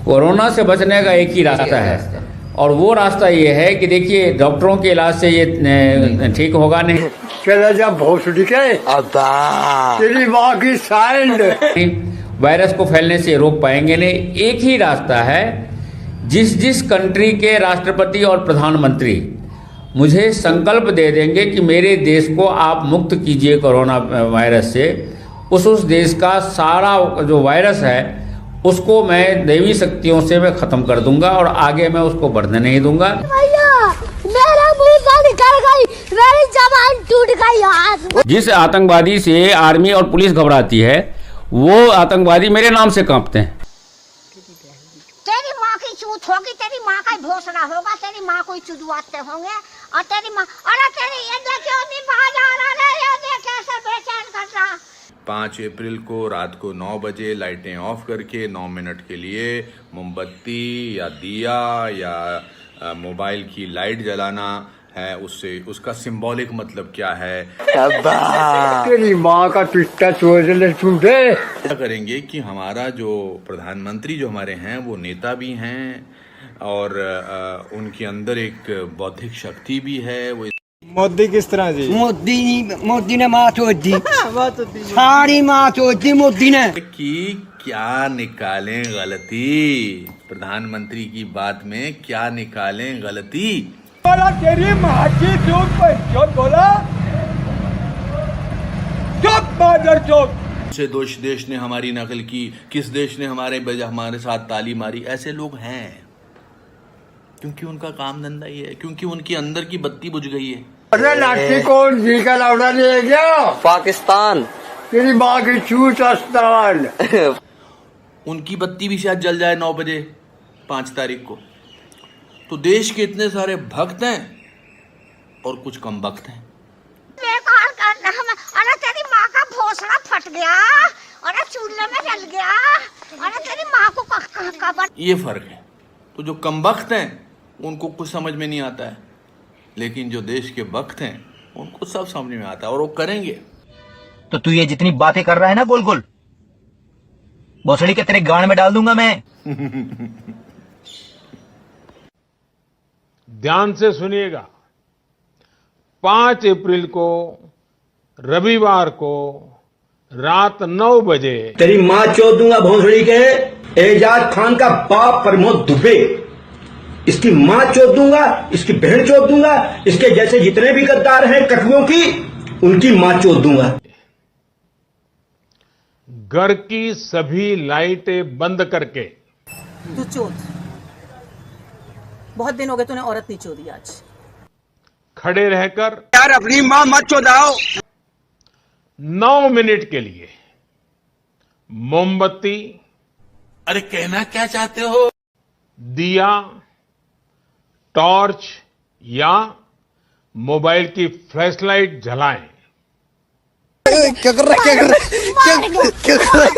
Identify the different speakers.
Speaker 1: Corona से बचने का एक ही रास्ता है और वो रास्ता ये है कि देखिए डॉक्टरों के इलाज से ये ठीक होगा नहीं।
Speaker 2: चला जा भोसड़ी के तेरी माँ की साइंड
Speaker 1: वायरस को फैलने से रोक पाएंगे नहीं। एक ही रास्ता है, जिस कंट्री के राष्ट्रपति और प्रधानमंत्री मुझे संकल्प दे देंगे कि मेरे देश को आप मुक्त कीजिए कोरोना वायरस से, उस देश का सारा जो वायरस है उसको मैं दैवी शक्तियों से मैं खत्म कर दूंगा और आगे मैं उसको बढ़ने नहीं दूंगा।
Speaker 3: मेरा मुंह से निकल गई, मेरी जबान टूट गई आज।
Speaker 1: जिस आतंकवादी से आर्मी और पुलिस घबराती है वो आतंकवादी मेरे नाम से कांपते हैं।
Speaker 3: तेरी माँ की चूत होगी, तेरी माँ का भोसड़ा होगा, तेरी माँ को चुदवाते होंगे और तेरी माँ अरे तेरी ये देखो नहीं बाहर आ रहा है, ये देख कैसे बेचैन कर रहा।
Speaker 4: 5 अप्रैल को रात को 9 बजे लाइटें ऑफ करके 9 मिनट के लिए मोमबत्ती या दिया या मोबाइल की लाइट जलाना है। उससे उसका सिंबॉलिक मतलब क्या है?
Speaker 2: तेरी माँ का पिट्टा चोर छूटे।
Speaker 4: क्या करेंगे कि हमारा जो प्रधानमंत्री जो हमारे हैं वो नेता भी हैं और उनके अंदर एक बौद्धिक शक्ति भी है। वो
Speaker 5: मोदी किस तरह जी?
Speaker 6: मोदी ने माँ चोद दी, सारी माँ चोद दी मोदी ने।
Speaker 4: कि क्या निकालें गलती, प्रधानमंत्री की बात में क्या निकालें गलती।
Speaker 5: बोला तेरी माँ की चूक पर चुप बोला, चुप मादर चुप।
Speaker 4: से देश ने हमारी नकल की, किस देश ने हमारे साथ ताली मारी, ऐसे लोग हैं क्योंकि उनका काम धंधा ही है, क्योंकि उनके अंदर की बत्ती बुझ गई है।
Speaker 2: अरे लाठी कौन जी का लौड़ा ले गया?
Speaker 6: पाकिस्तान।
Speaker 2: तेरी माँ की चूत अस्तान।
Speaker 4: उनकी बत्ती भी शायद जल जाए 9 बजे 5 तारीख को। तो देश के इतने सारे भक्त हैं और कुछ कम भक्त हैं।
Speaker 3: बेकार करना हम, अरे तेरी माँ का भोसड़ा फट गया, अरे चूल्हे में जल गया, अरे तेरी माँ को कबर।
Speaker 4: ये फर्क है। तो जो कम भक्त हैं उनको कुछ समझ में नहीं आता है, लेकिन जो देश के भक्त हैं उनको सब समझ में आता है और वो करेंगे।
Speaker 6: तो तू ये जितनी बातें कर रहा है ना गोल गोल, भोसड़ी के तेरे गान में डाल दूंगा मैं।
Speaker 7: ध्यान से सुनिएगा, 5 अप्रैल को रविवार को रात 9 बजे
Speaker 8: तेरी माँ चोद दूंगा भोसड़ी के। एजाज खान का बाप प्रमोद दुबे, इसकी माँ चोद दूंगा, इसकी बहन चोद दूंगा, इसके जैसे जितने भी गद्दार हैं कटुओं की, उनकी माँ चोद दूंगा।
Speaker 7: घर की सभी लाइटें बंद करके।
Speaker 9: तू चोद, बहुत दिन हो गए तूने औरत नहीं चोदी आज।
Speaker 7: खड़े रहकर
Speaker 8: यार अपनी माँ मत चोदाओ।
Speaker 7: 9 मिनट के लिए मोमबत्ती,
Speaker 4: अरे कहना क्या चाहते हो?
Speaker 7: दिया, टॉर्च या मोबाइल की फ्लैशलाइट जलाएं।
Speaker 6: क्या कर रहा है, क्या कर रहा है?